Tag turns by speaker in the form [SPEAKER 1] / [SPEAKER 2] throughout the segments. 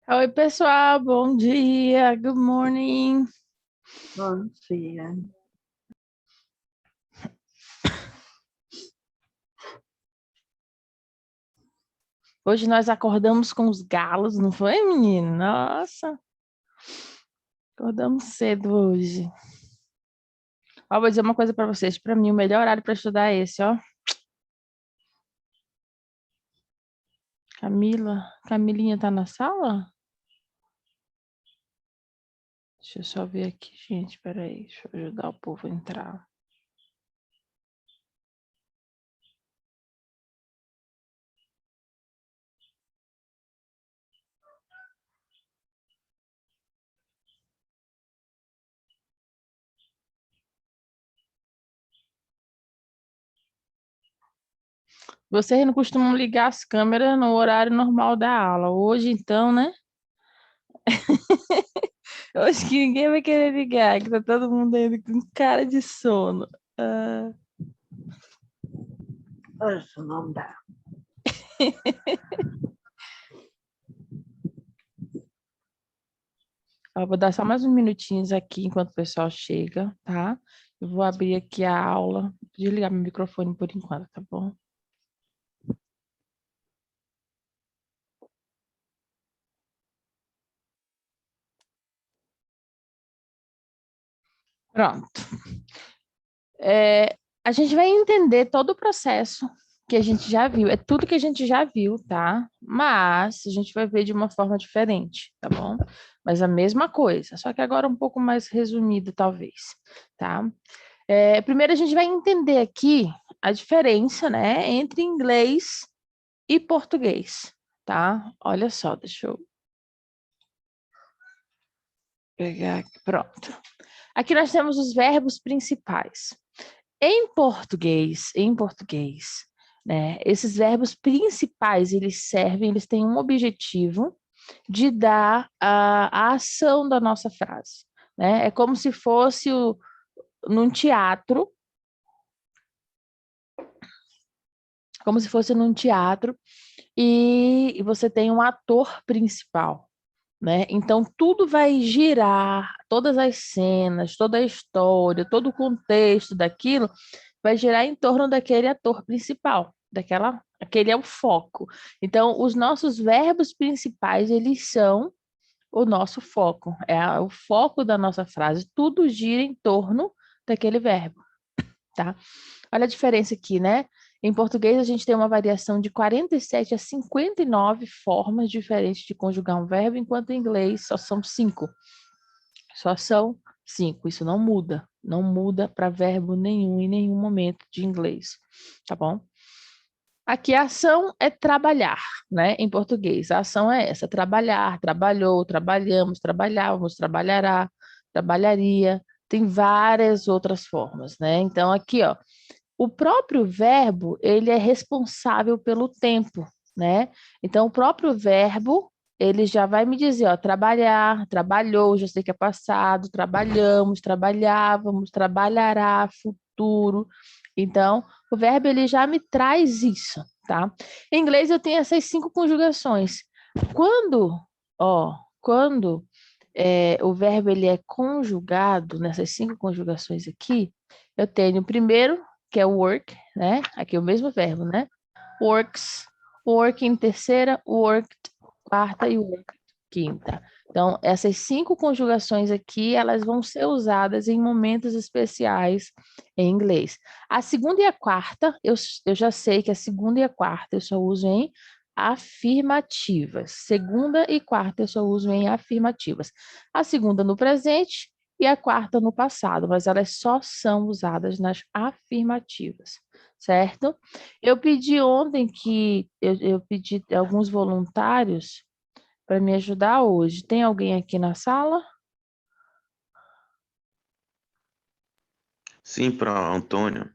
[SPEAKER 1] Oi, pessoal, bom dia, good morning.
[SPEAKER 2] Bom dia.
[SPEAKER 1] Hoje nós acordamos com os galos, não foi, menino? Nossa, acordamos cedo hoje. Ó, vou dizer uma coisa para vocês, para mim o melhor horário para estudar é esse, ó. Camilinha tá na sala? Deixa eu só ver aqui, gente, peraí, deixa eu ajudar o povo a entrar. Vocês não costumam ligar as câmeras no horário normal da aula. Hoje, então, né? Hoje que ninguém vai querer ligar, que tá todo mundo ainda com cara de sono. Ah.
[SPEAKER 2] Hoje não dá.
[SPEAKER 1] Eu vou dar só mais uns minutinhos aqui enquanto o pessoal chega, tá? Eu vou abrir aqui a aula, desligar meu microfone por enquanto, tá bom? Pronto. A gente vai entender todo o processo que a gente já viu. É tudo que a gente já viu, tá? Mas a gente vai ver de uma forma diferente, tá bom? Mas a mesma coisa, só que agora um pouco mais resumido, talvez, tá? Primeiro a gente vai entender aqui a diferença, né, entre inglês e português, tá? Olha só, deixa eu pegar aqui, pronto. Aqui nós temos os verbos principais. Em português, né, esses verbos principais, eles têm um objetivo de dar a ação da nossa frase, né? É como se fosse num teatro, como se fosse num teatro, e você tem um ator principal, né? Então tudo vai girar, todas as cenas, toda a história, todo o contexto daquilo vai girar em torno daquele ator principal, aquele é o foco. Então os nossos verbos principais, eles são o nosso foco, o foco da nossa frase, tudo gira em torno daquele verbo, tá? Olha a diferença aqui, né? Em português, a gente tem uma variação de 47 a 59 formas diferentes de conjugar um verbo, enquanto em inglês só são 5. Só são 5. Isso não muda. Não muda para verbo nenhum em nenhum momento de inglês. Tá bom? Aqui a ação é trabalhar, né? Em português, a ação é essa: trabalhar, trabalhou, trabalhamos, trabalhávamos, trabalhará, trabalharia. Tem várias outras formas, né? Então, aqui, ó, o próprio verbo, ele é responsável pelo tempo, né? Então, o próprio verbo, ele já vai me dizer, ó, trabalhar, trabalhou, já sei que é passado, trabalhamos, trabalhávamos, trabalhará, futuro. Então, o verbo, ele já me traz isso, tá? Em inglês, eu tenho essas 5 conjugações. Quando, quando o verbo, ele é conjugado, nessas 5 conjugações aqui, eu tenho o primeiro, que é work, né? Aqui é o mesmo verbo, né? Works, work em terceira, worked quarta e worked quinta. Então, essas 5 conjugações aqui, elas vão ser usadas em momentos especiais em inglês. A segunda e a quarta, eu já sei que a segunda e a quarta eu só uso em afirmativas. Segunda e quarta eu só uso em afirmativas. A segunda no presente e a quarta no passado, mas elas só são usadas nas afirmativas, certo? Eu pedi ontem que eu pedi alguns voluntários para me ajudar hoje. Tem alguém aqui na sala?
[SPEAKER 3] Sim, para Antônio.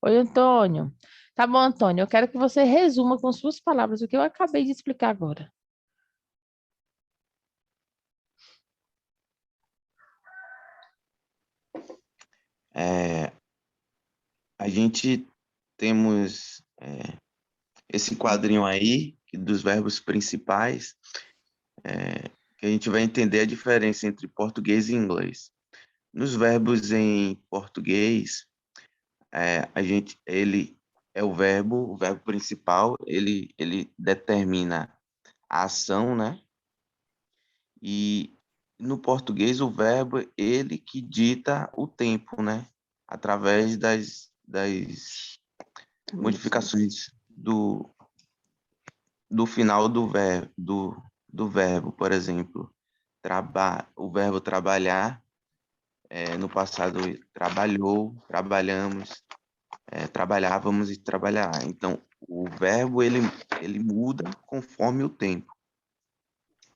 [SPEAKER 1] Oi, Antônio. Tá bom, Antônio, eu quero que você resuma com suas palavras o que eu acabei de explicar agora.
[SPEAKER 3] É, a gente temos esse quadrinho aí dos verbos principais. que a gente vai entender a diferença entre português e inglês. Nos verbos em português, ele é o verbo principal, ele determina a ação, né? E no português, o verbo, ele que dita o tempo, né? Através das modificações do final do verbo, por exemplo, o verbo trabalhar, no passado trabalhou, trabalhamos, trabalhávamos e trabalhar. Então, o verbo ele muda conforme o tempo.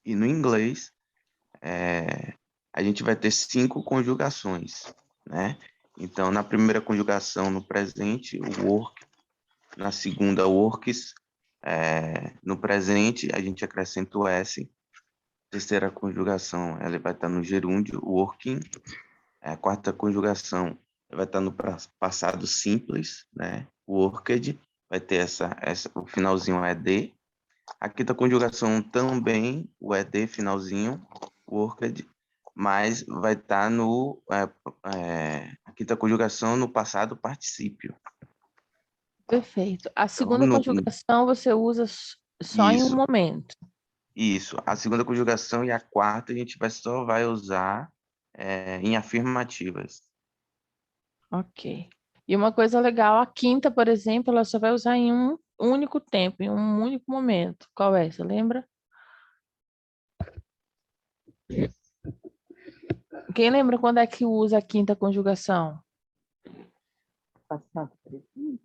[SPEAKER 3] E no inglês, a gente vai ter 5 conjugações, né? Então, na primeira conjugação no presente, o work, na segunda, works, no presente, a gente acrescenta o S. Terceira conjugação, ela vai estar no gerúndio, working. A quarta conjugação vai estar no passado simples, né? Worked, vai ter o finalzinho ED. A quinta conjugação também, o ED finalzinho, worked, mas vai estar a quinta conjugação no passado particípio.
[SPEAKER 1] Perfeito. A
[SPEAKER 3] Então,
[SPEAKER 1] segunda conjugação você usa só em um
[SPEAKER 3] isso.
[SPEAKER 1] momento.
[SPEAKER 3] Isso. A segunda conjugação e a quarta a gente só vai usar em afirmativas.
[SPEAKER 1] Ok. E uma coisa legal, a quinta, por exemplo, ela só vai usar em um único tempo, em um único momento. Qual é? Você lembra? Quem lembra quando é que usa a quinta conjugação?
[SPEAKER 2] Passado, presente.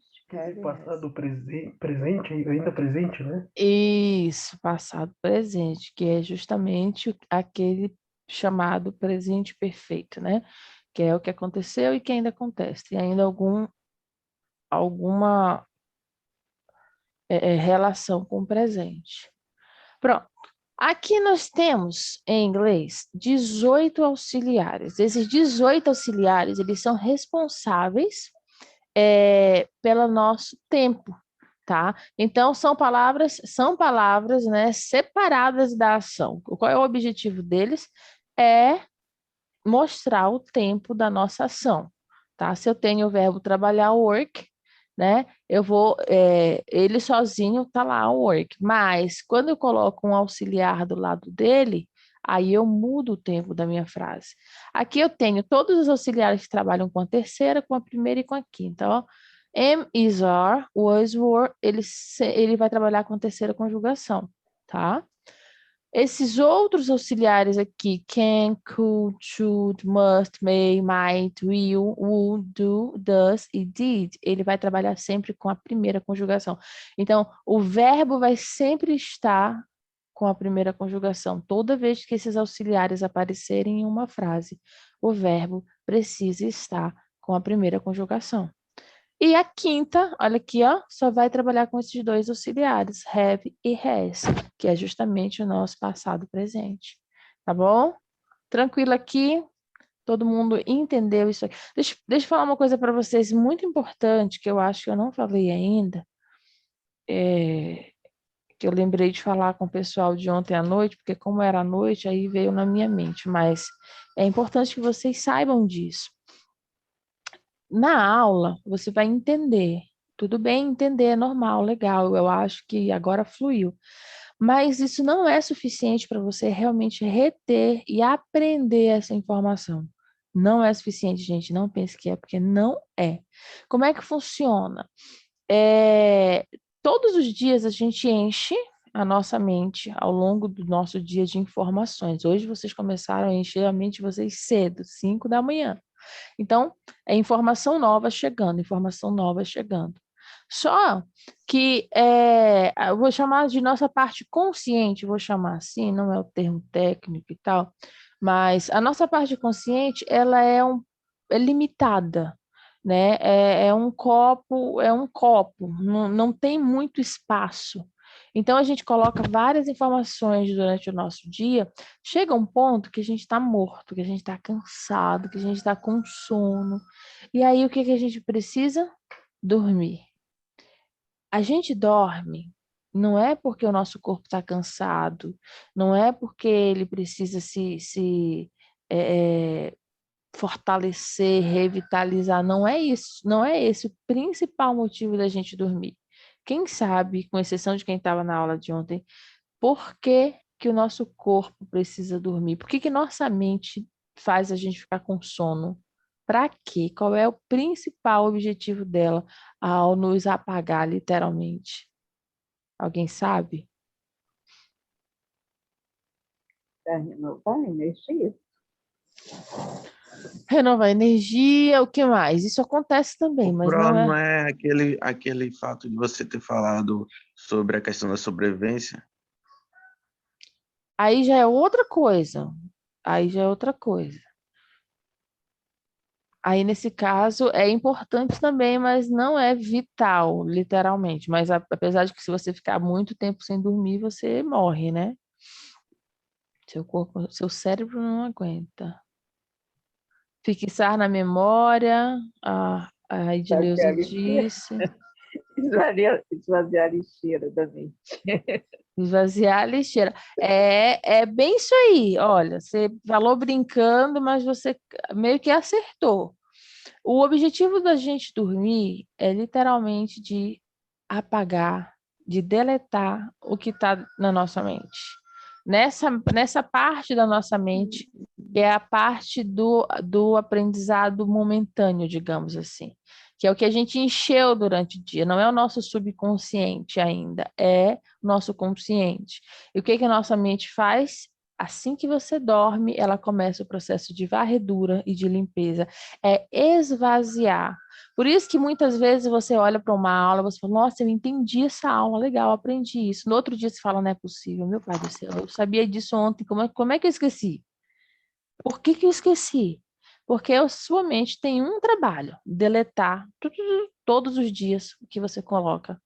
[SPEAKER 4] Passado, presente, ainda presente, né?
[SPEAKER 1] Isso, passado, presente, que é justamente aquele chamado presente perfeito, né? Que é o que aconteceu e que ainda acontece. Tem ainda alguma relação com o presente. Pronto. Aqui nós temos, em inglês, 18 auxiliares. Esses 18 auxiliares, eles são responsáveis pelo nosso tempo, tá? Então, são palavras, né, separadas da ação. Qual é o objetivo deles? É mostrar o tempo da nossa ação, tá? Se eu tenho o verbo trabalhar, work, né? Ele sozinho tá lá, work. Mas, quando eu coloco um auxiliar do lado dele, aí eu mudo o tempo da minha frase. Aqui eu tenho todos os auxiliares que trabalham com a terceira, com a primeira e com a quinta, ó. Am, is, are, was, were, ele vai trabalhar com a terceira conjugação, tá? Esses outros auxiliares aqui, can, could, should, must, may, might, will, would, do, does e did, ele vai trabalhar sempre com a primeira conjugação. Então, o verbo vai sempre estar com a primeira conjugação. Toda vez que esses auxiliares aparecerem em uma frase, o verbo precisa estar com a primeira conjugação. E a quinta, olha aqui, ó, só vai trabalhar com esses dois auxiliares, have e has, que é justamente o nosso passado presente. Tá bom? Tranquilo aqui? Todo mundo entendeu isso aqui? Deixa eu falar uma coisa para vocês muito importante, que eu acho que eu não falei ainda, que eu lembrei de falar com o pessoal de ontem à noite, porque como era à noite, aí veio na minha mente, mas é importante que vocês saibam disso. Na aula, você vai entender. Tudo bem entender, é normal, legal. Eu acho que agora fluiu. Mas isso não é suficiente para você realmente reter e aprender essa informação. Não é suficiente, gente. Não pense que é, porque não é. Como é que funciona? Todos os dias a gente enche a nossa mente ao longo do nosso dia de informações. Hoje vocês começaram a encher a mente de vocês cedo, 5 da manhã. Então, é informação nova chegando, informação nova chegando. Só que eu vou chamar de nossa parte consciente, vou chamar assim, não é o termo técnico e tal, mas a nossa parte consciente, ela é limitada, né? É um copo, não tem muito espaço. Então, a gente coloca várias informações durante o nosso dia, chega um ponto que a gente está morto, que a gente está cansado, que a gente está com sono. E aí, o que a gente precisa? Dormir. A gente dorme Não é porque o nosso corpo está cansado, não é porque ele precisa se fortalecer, revitalizar, não é isso, não é esse o principal motivo da gente dormir. Quem sabe, com exceção de quem estava na aula de ontem, por que que o nosso corpo precisa dormir? Por que que nossa mente faz a gente ficar com sono? Para quê? Qual é o principal objetivo dela ao nos apagar, literalmente? Alguém sabe?
[SPEAKER 2] Para renovar a energia.
[SPEAKER 1] Renovar energia, o que mais? Isso acontece também, mas não
[SPEAKER 3] Não
[SPEAKER 1] é.
[SPEAKER 3] é aquele fato de você ter falado sobre a questão da sobrevivência?
[SPEAKER 1] Aí já é outra coisa. Aí já é outra coisa. Aí, nesse caso, é importante também, mas não é vital, literalmente. Mas apesar de que se você ficar muito tempo sem dormir, você morre, né? Seu corpo, seu cérebro não aguenta. Fixar na memória, a Edileuza
[SPEAKER 2] Esvaziar a lixeira.
[SPEAKER 1] disse.
[SPEAKER 2] Esvaziar a lixeira da mente.
[SPEAKER 1] Esvaziar a lixeira. É bem isso aí. Olha, você falou brincando, mas você meio que acertou. O objetivo da gente dormir é literalmente de apagar, de deletar o que está na nossa mente. Nessa parte da nossa mente, que é a parte do aprendizado momentâneo, digamos assim, que é o que a gente encheu durante o dia, não é o nosso subconsciente ainda, é o nosso consciente. E o que que a nossa mente faz? Assim que você dorme, ela começa o processo de varredura e de limpeza, é esvaziar. Por isso que muitas vezes você olha para uma aula, você fala, nossa, eu entendi essa aula, legal, aprendi isso. No outro dia você fala, não é possível, meu pai do céu, eu sabia disso ontem, como é que eu esqueci? Por que que eu esqueci? Porque a sua mente tem um trabalho, deletar todos os dias o que você coloca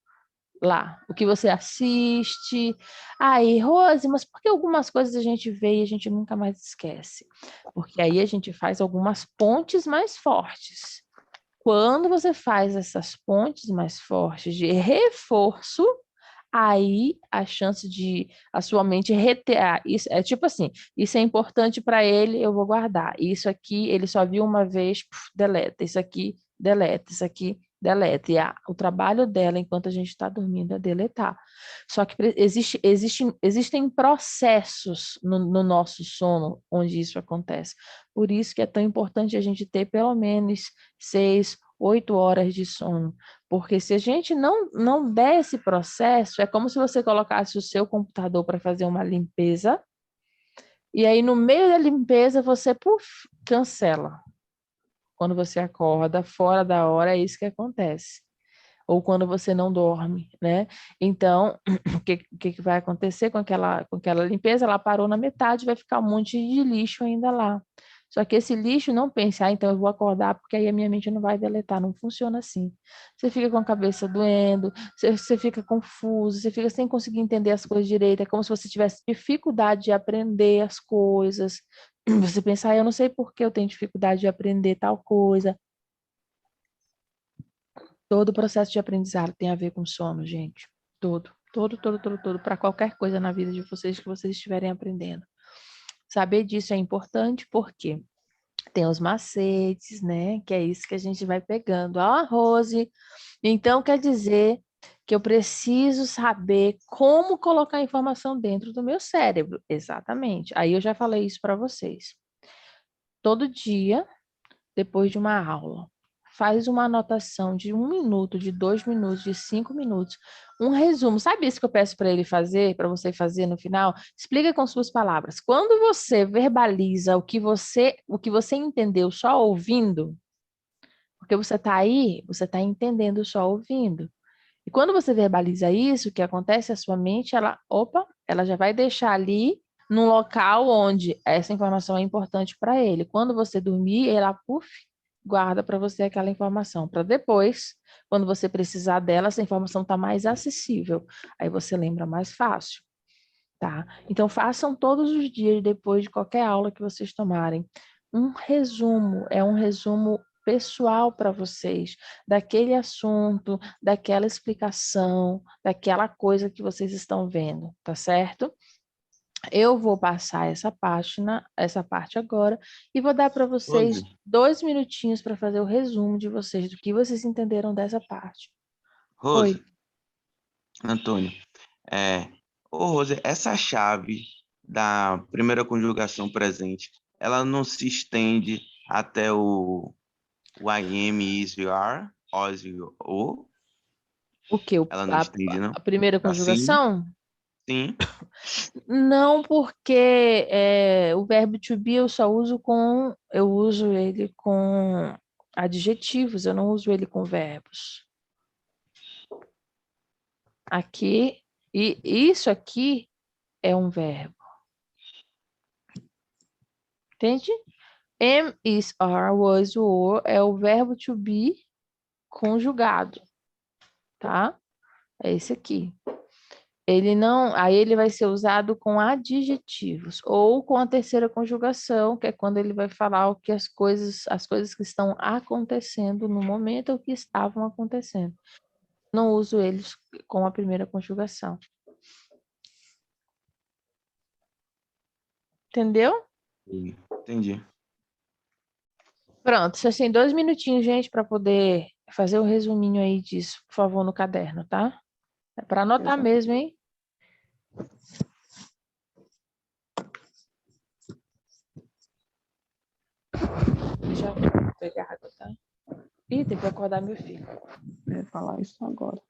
[SPEAKER 1] lá, o que você assiste. Aí, Rose, mas por que algumas coisas a gente vê e a gente nunca mais esquece? Porque aí a gente faz algumas pontes mais fortes. Quando você faz essas pontes mais fortes de reforço, aí a chance de a sua mente reter, isso é tipo assim, isso é importante para ele, eu vou guardar. Isso aqui ele só viu uma vez, deleta. Isso aqui, deleta. Isso aqui, deleta. E o trabalho dela enquanto a gente está dormindo é deletar. Só que existem processos no nosso sono onde isso acontece. Por isso que é tão importante a gente ter pelo menos 6, 8 horas de sono. Porque se a gente não der esse processo, é como se você colocasse o seu computador para fazer uma limpeza, e aí no meio da limpeza você, cancela. Quando você acorda fora da hora, é isso que acontece. Ou quando você não dorme, né? Então, o que vai acontecer com aquela limpeza? Ela parou na metade, vai ficar um monte de lixo ainda lá. Só que esse lixo não pensa, então eu vou acordar porque aí a minha mente não vai deletar, não funciona assim. Você fica com a cabeça doendo, você fica confuso, você fica sem conseguir entender as coisas direito, é como se você tivesse dificuldade de aprender as coisas. Você pensa, eu não sei por que eu tenho dificuldade de aprender tal coisa. Todo o processo de aprendizado tem a ver com sono, gente. Todo, para qualquer coisa na vida de vocês que vocês estiverem aprendendo. Saber disso é importante porque tem os macetes, né? Que é isso que a gente vai pegando. Ah, Rose, então quer dizer que eu preciso saber como colocar a informação dentro do meu cérebro. Exatamente. Aí eu já falei isso para vocês. Todo dia, depois de uma aula, faz uma anotação de 1 minuto, de 2 minutos, de 5 minutos, um resumo. Sabe isso que eu peço para ele fazer, para você fazer no final? Explica com suas palavras. Quando você verbaliza o que você entendeu só ouvindo, porque você está aí, você está entendendo só ouvindo. E quando você verbaliza isso, o que acontece? A sua mente, ela já vai deixar ali num local onde essa informação é importante para ele. Quando você dormir, ela, guarda para você aquela informação, para depois, quando você precisar dela, essa informação está mais acessível. Aí você lembra mais fácil, tá? Então, façam todos os dias, depois de qualquer aula que vocês tomarem, um resumo. É um resumo pessoal para vocês, daquele assunto, daquela explicação, daquela coisa que vocês estão vendo, tá certo? Eu vou passar essa parte agora e vou dar para vocês
[SPEAKER 3] Rose,
[SPEAKER 1] 2 minutinhos para fazer o resumo de vocês, do que vocês entenderam dessa parte.
[SPEAKER 3] Rose,
[SPEAKER 1] Oi.
[SPEAKER 3] Antônio, é, ô Rose, essa chave da primeira conjugação presente, ela não se estende até o I am, is, you are, was, you, o?
[SPEAKER 1] O quê?
[SPEAKER 3] Ela não estende, não?
[SPEAKER 1] A primeira
[SPEAKER 3] Assim,
[SPEAKER 1] conjugação?
[SPEAKER 3] sim.
[SPEAKER 1] Não, porque o verbo to be eu uso ele com adjetivos, eu não uso ele com verbos. Aqui, e isso aqui é um verbo. Entende? Am, is, are, was, were é o verbo to be conjugado, tá? É esse aqui. Ele não, aí ele vai ser usado com adjetivos ou com a terceira conjugação, que é quando ele vai falar o que as coisas que estão acontecendo no momento ou que estavam acontecendo. Não uso eles com a primeira conjugação. Entendeu?
[SPEAKER 3] Entendi.
[SPEAKER 1] Pronto, vocês têm 2 minutinhos, gente, para poder fazer o resuminho aí disso, por favor, no caderno, tá? É para anotar mesmo, hein? Deixa eu pegar água, tá? Ih, tem que acordar meu filho.
[SPEAKER 2] Eu ia falar isso agora.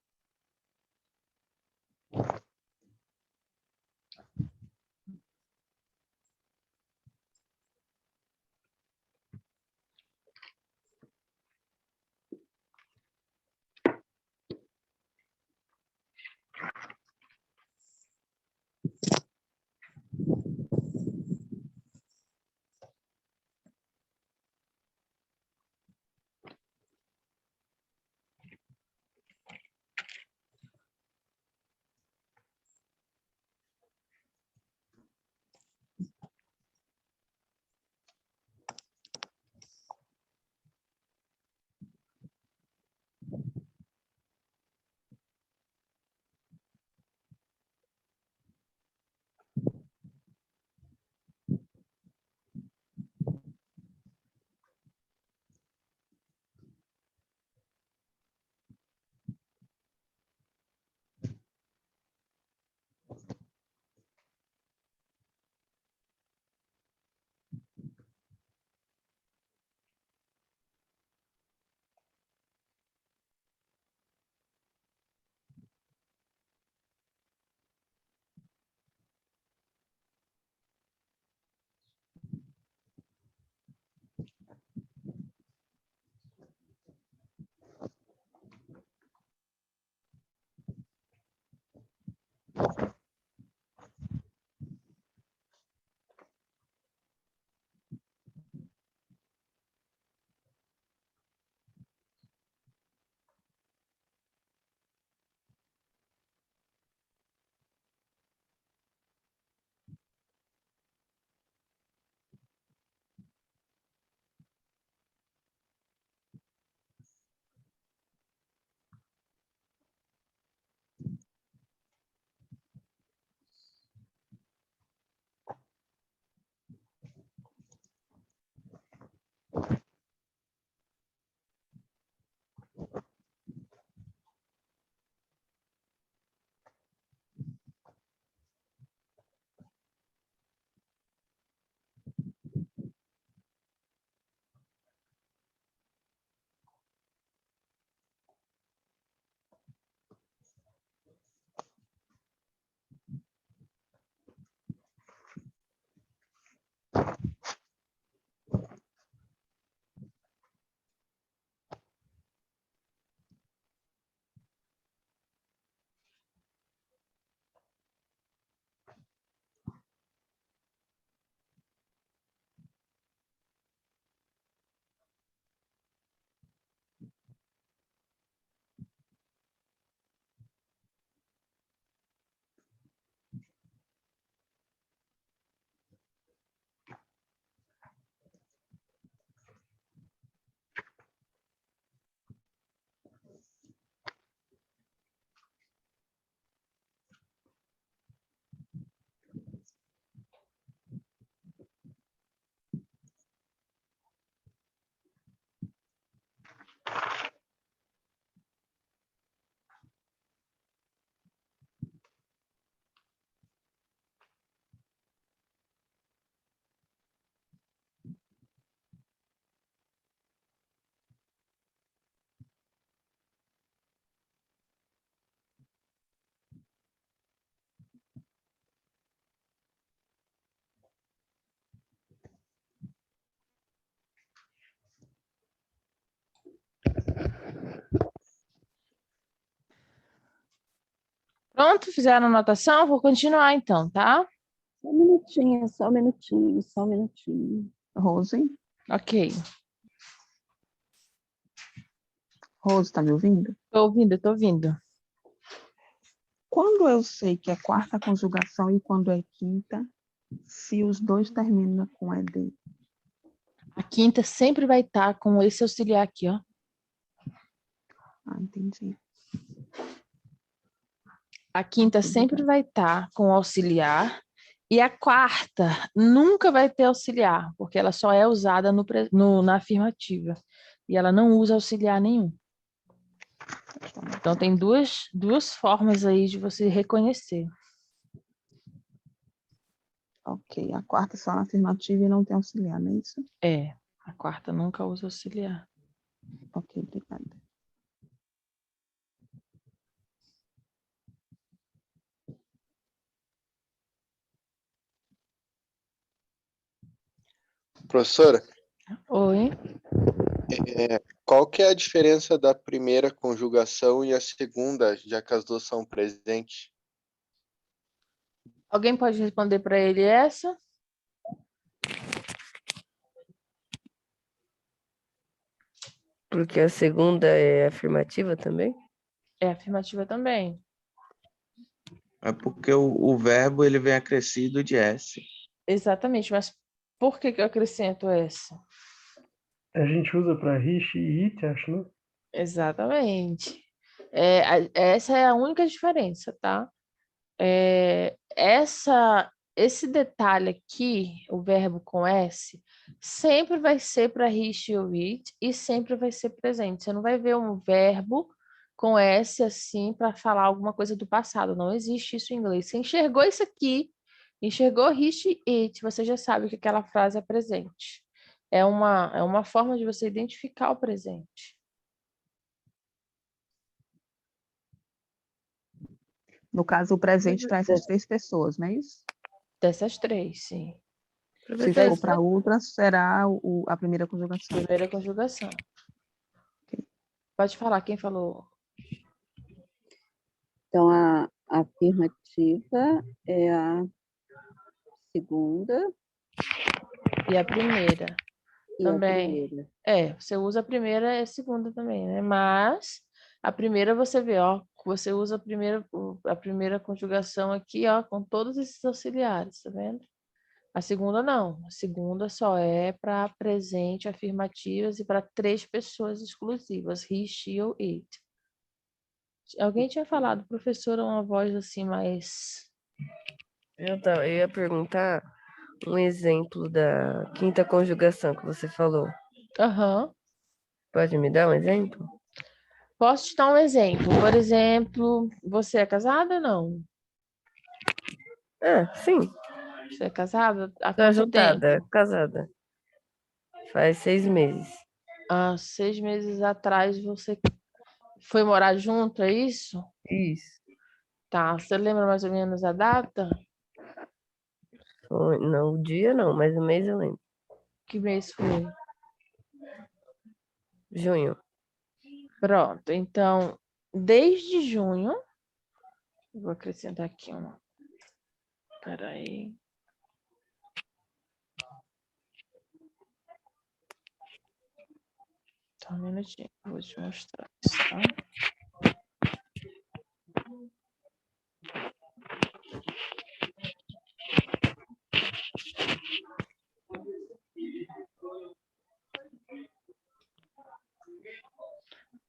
[SPEAKER 1] Pronto, fizeram a anotação? Vou continuar então, tá?
[SPEAKER 2] Só um minutinho, só um minutinho, só um minutinho. Rose,
[SPEAKER 1] Ok.
[SPEAKER 2] Rose, tá me ouvindo?
[SPEAKER 1] Tô ouvindo.
[SPEAKER 2] Quando eu sei que é quarta conjugação e quando é quinta, se os dois terminam com ED.
[SPEAKER 1] A quinta sempre vai estar com esse auxiliar aqui, ó.
[SPEAKER 2] Ah, entendi.
[SPEAKER 1] A quinta
[SPEAKER 2] Tudo
[SPEAKER 1] sempre
[SPEAKER 2] bem.
[SPEAKER 1] vai estar com auxiliar. E a quarta nunca vai ter auxiliar, porque ela só é usada na afirmativa. E ela não usa auxiliar nenhum. Então, tem duas formas aí de você reconhecer.
[SPEAKER 2] Ok, a quarta só na afirmativa e não tem auxiliar, não é isso?
[SPEAKER 1] É, a quarta nunca usa auxiliar.
[SPEAKER 2] Ok, obrigada.
[SPEAKER 5] Professora,
[SPEAKER 1] Oi?
[SPEAKER 5] qual que é a diferença da primeira conjugação e a segunda, já que as duas são presentes?
[SPEAKER 1] Alguém pode responder para ele essa?
[SPEAKER 6] Porque a segunda é afirmativa também?
[SPEAKER 1] É afirmativa também.
[SPEAKER 3] É porque o verbo ele vem acrescido de S.
[SPEAKER 1] Exatamente, mas por que eu acrescento essa?
[SPEAKER 4] A gente usa para Rich e It, acho, né?
[SPEAKER 1] Exatamente. Essa é a única diferença, tá? Esse detalhe aqui, o verbo com S, sempre vai ser para he, ou it e sempre vai ser presente. Você não vai ver um verbo com S assim para falar alguma coisa do passado. Não existe isso em inglês. Você enxergou isso aqui, enxergou he, it, você já sabe que aquela frase é presente. É uma forma de você identificar o presente.
[SPEAKER 2] No caso, o presente traz essas três pessoas, não é isso?
[SPEAKER 1] Dessas três, sim.
[SPEAKER 2] Se for para outra, será a primeira conjugação.
[SPEAKER 1] Primeira conjugação.
[SPEAKER 2] Ok.
[SPEAKER 1] Pode falar, quem falou?
[SPEAKER 7] Então, a afirmativa é a segunda
[SPEAKER 1] E a primeira
[SPEAKER 7] e a
[SPEAKER 1] também.
[SPEAKER 7] primeira.
[SPEAKER 1] Você usa a primeira e a segunda também, né? Mas a primeira você vê, ó, você usa a primeira conjugação aqui, ó, com todos esses auxiliares, tá vendo? A segunda não. A segunda só é para presente, afirmativas e para três pessoas exclusivas, he, she ou it. Alguém tinha falado, professora, uma voz assim mais.
[SPEAKER 6] Eu ia perguntar um exemplo da quinta conjugação que você falou.
[SPEAKER 1] Aham.
[SPEAKER 6] Pode me dar um exemplo?
[SPEAKER 1] Posso te dar um exemplo. Por exemplo, você é casada ou não?
[SPEAKER 6] Ah, sim.
[SPEAKER 1] Você é casada? Há
[SPEAKER 6] Tô
[SPEAKER 1] quanto tempo?
[SPEAKER 6] ajuntada, casada. Faz 6 meses.
[SPEAKER 1] Há 6 meses atrás você foi morar junto, é isso?
[SPEAKER 6] Isso.
[SPEAKER 1] Tá. Você lembra mais ou menos a data?
[SPEAKER 6] Não, o dia não, mas o mês eu lembro.
[SPEAKER 1] Que mês foi?
[SPEAKER 6] Junho.
[SPEAKER 1] Pronto. Então, desde junho, vou acrescentar aqui uma. Peraí. Só um minutinho, vou te mostrar isso, tá?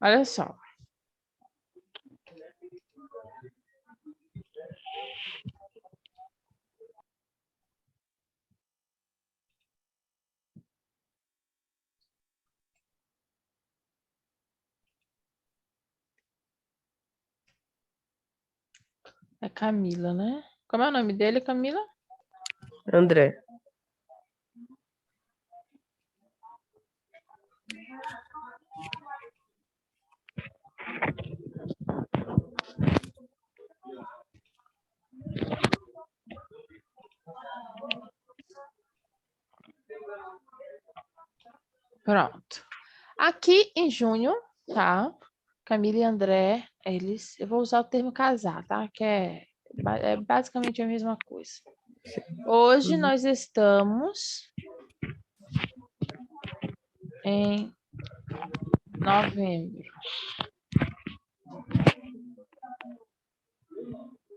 [SPEAKER 1] Olha só. É Camila, né? Como é o nome dele, Camila?
[SPEAKER 6] André.
[SPEAKER 1] Pronto. Aqui em junho, tá? Camila e André eu vou usar o termo casar, tá? Que é basicamente a mesma coisa. Hoje nós estamos em novembro.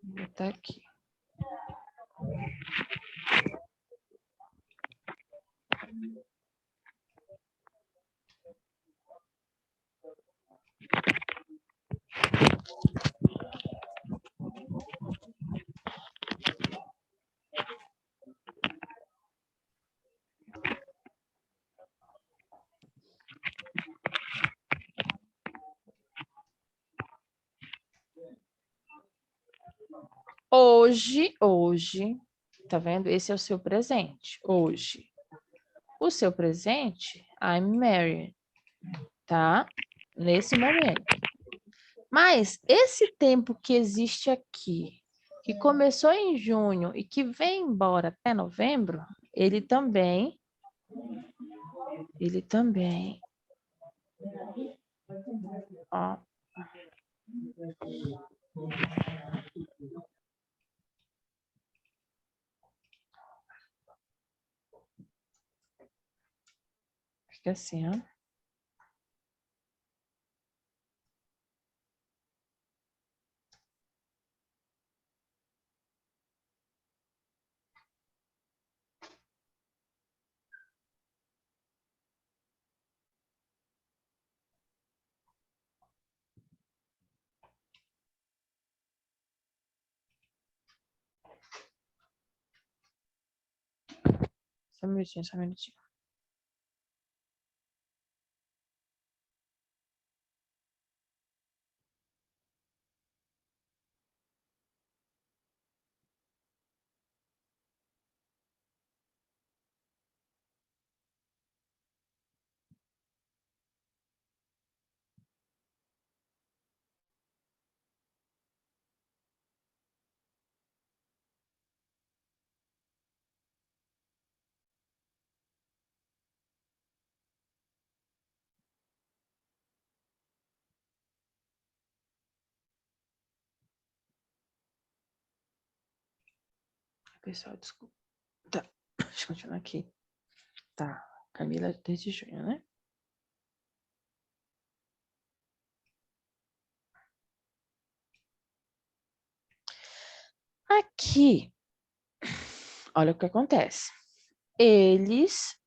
[SPEAKER 1] Vou botar aqui. Hoje, tá vendo? Esse é o seu presente, hoje. O seu presente, I'm married, tá? Nesse momento. Mas esse tempo que existe aqui, que começou em junho e que vem embora até novembro, ele também, ó, fica assim, ó. Só um minutinho, só um minutinho. Pessoal, desculpa. Tá, deixa eu continuar aqui. Tá, Camila desde junho, né? Aqui, olha o que acontece. Eles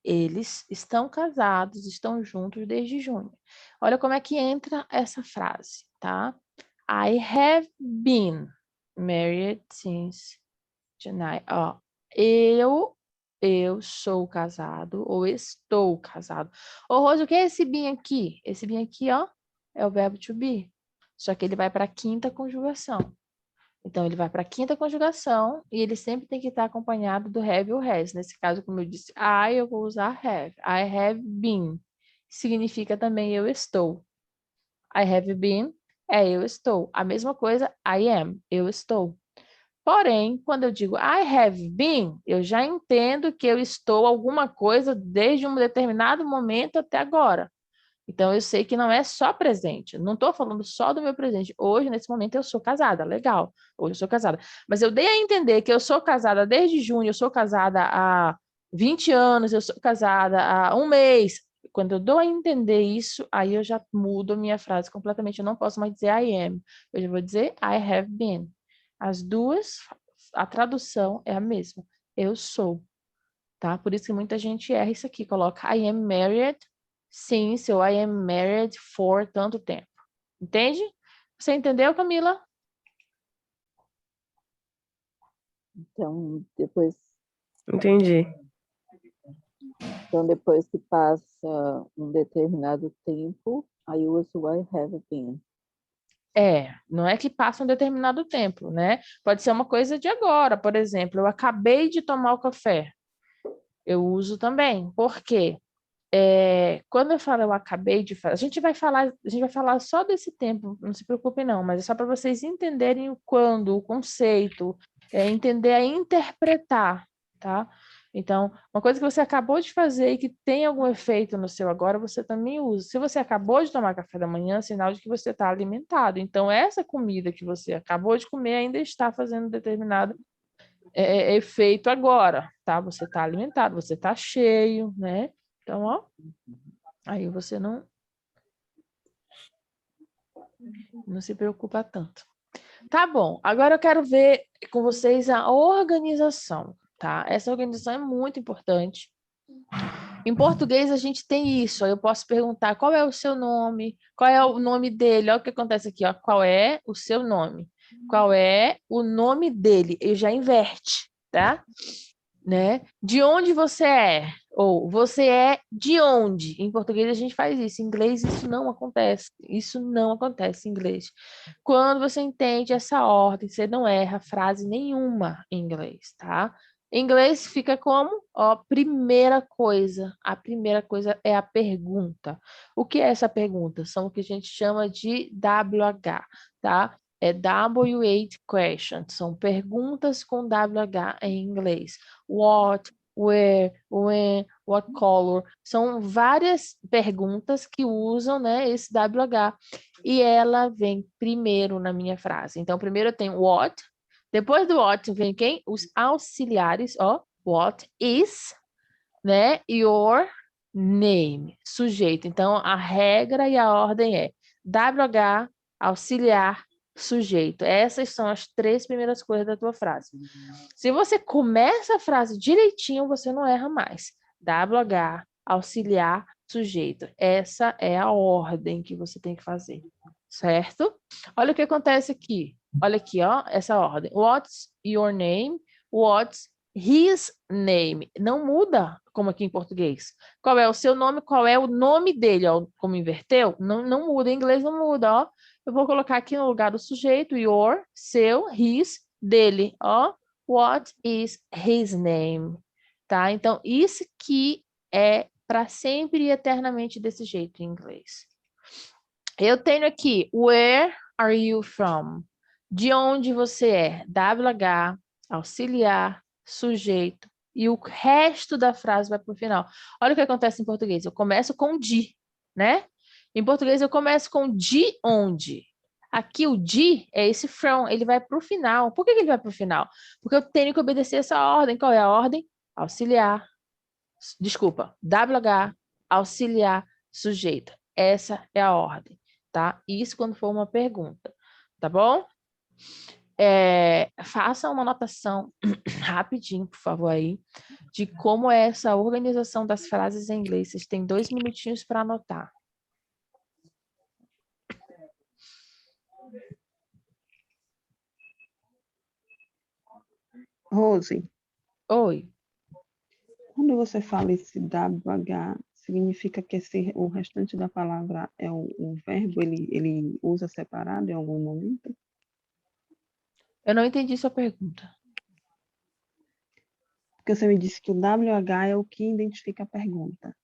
[SPEAKER 1] estão casados, estão juntos desde junho. Olha como é que entra essa frase, tá? I have been married since July. Ó, eu sou casado ou estou casado. Ô, Rose, o que é esse been aqui? Esse been aqui, ó, é o verbo to be. Só que ele vai para a quinta conjugação. Então, ele vai para a quinta conjugação e ele sempre tem que estar acompanhado do have ou has. Nesse caso, como eu disse, eu vou usar have. I have been. Significa também eu estou. I have been é eu estou. A mesma coisa, I am, eu estou. Porém, quando eu digo I have been, eu já entendo que eu estou alguma coisa desde um determinado momento até agora. Então, eu sei que não é só presente. Não estou falando só do meu presente. Hoje, nesse momento, eu sou casada. Legal. Hoje eu sou casada. Mas eu dei a entender que eu sou casada desde junho, eu sou casada há 20 anos, eu sou casada há um mês. Quando eu dou a entender isso, aí eu já mudo a minha frase completamente. Eu não posso mais dizer I am. Eu já vou dizer I have been. As duas, a tradução é a mesma. Eu sou. Tá? Por isso que muita gente erra isso aqui. Coloca I am married since ou I am married for tanto tempo. Entende? Você entendeu, Camila?
[SPEAKER 7] Então, depois
[SPEAKER 6] Entendi.
[SPEAKER 7] Então, depois que passa um determinado tempo, aí eu uso I have been.
[SPEAKER 1] Não é que passa um determinado tempo, né? Pode ser uma coisa de agora, por exemplo, eu acabei de tomar o café. Eu uso também. Por quê? Quando eu falo eu acabei de fazer, a gente vai falar só desse tempo, não se preocupe não, mas é só para vocês entenderem o quando, o conceito, entender a interpretar, tá? Então, uma coisa que você acabou de fazer e que tem algum efeito no seu agora, você também usa. Se você acabou de tomar café da manhã, é sinal de que você está alimentado. Então, essa comida que você acabou de comer ainda está fazendo determinado efeito agora, tá? Você está alimentado, você está cheio, né? Então, ó, aí você não se preocupa tanto. Tá bom, agora eu quero ver com vocês a organização, tá? Essa organização é muito importante. Em português a gente tem isso, eu posso perguntar qual é o seu nome, qual é o nome dele, olha o que acontece aqui, ó, qual é o seu nome, qual é o nome dele, eu já inverte, tá? Né? De onde você é? Ou você é de onde? Em português a gente faz isso, em inglês isso não acontece. Isso não acontece em inglês. Quando você entende essa ordem, você não erra frase nenhuma em inglês, tá? Em inglês fica como? Ó, primeira coisa. A primeira coisa é a pergunta. O que é essa pergunta? São o que a gente chama de WH, tá? É W8 questions, são perguntas com WH em inglês. What, where, when, what color. São várias perguntas que usam, né, esse WH. E ela vem primeiro na minha frase. Então, primeiro eu tenho what. Depois do what vem quem? Os auxiliares, ó. What is, né, your name, sujeito. Então, a regra e a ordem é WH, auxiliar, sujeito. Essas são as 3 primeiras coisas da tua frase. Se você começa a frase direitinho, você não erra mais. WH, auxiliar, sujeito. Essa é a ordem que você tem que fazer, certo? Olha o que acontece aqui. Olha aqui, ó, essa ordem. What's your name? What's his name? Não muda como aqui em português. Qual é o seu nome? Qual é o nome dele? Ó, como inverteu? Não muda. Em inglês não muda, ó. Eu vou colocar aqui no lugar do sujeito, your, seu, his, dele, ó. What is his name? Tá? Então, isso que é para sempre e eternamente desse jeito em inglês. Eu tenho aqui, where are you from? De onde você é? WH, auxiliar, sujeito, e o resto da frase vai para o final. Olha o que acontece em português. Eu começo com de, né? Em português eu começo com de onde. Aqui o de é esse from, ele vai para o final. Por que ele vai para o final? Porque eu tenho que obedecer essa ordem. Qual é a ordem? Auxiliar, desculpa, WH, auxiliar, sujeito. Essa é a ordem, tá? Isso quando for uma pergunta, tá bom? Faça uma anotação rapidinho, por favor, aí, de como é essa organização das frases em inglês. Vocês têm 2 minutinhos para anotar.
[SPEAKER 2] Rose,
[SPEAKER 1] Oi.
[SPEAKER 2] quando você fala esse WH, significa que o restante da palavra é o verbo, ele usa separado em algum momento?
[SPEAKER 1] Eu não entendi sua pergunta.
[SPEAKER 2] Porque você me disse que o WH é o que identifica a pergunta.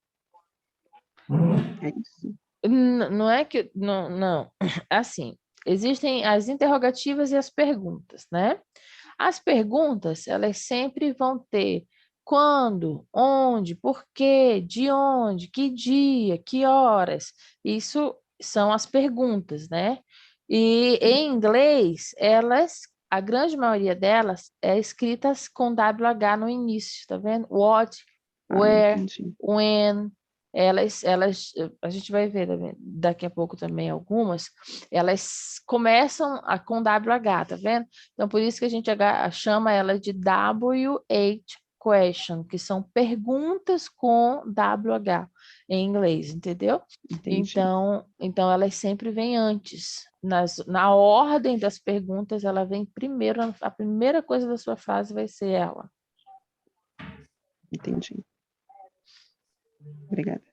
[SPEAKER 2] É isso?
[SPEAKER 1] Não é que... Não. Assim, existem as interrogativas e as perguntas, né? As perguntas, elas sempre vão ter quando, onde, por quê, de onde, que dia, que horas. Isso são as perguntas, né? E em inglês, a grande maioria delas é escritas com WH no início, tá vendo? What, where,
[SPEAKER 2] Entendi.
[SPEAKER 1] when, a gente vai ver daqui a pouco também algumas, elas começam com WH, tá vendo? Então, por isso que a gente chama ela de W8 question, que são perguntas com WH em inglês, entendeu?
[SPEAKER 2] Entendi.
[SPEAKER 1] Então elas sempre vêm antes. Na ordem das perguntas, ela vem primeiro, a primeira coisa da sua frase vai ser ela.
[SPEAKER 2] Entendi. Obrigada.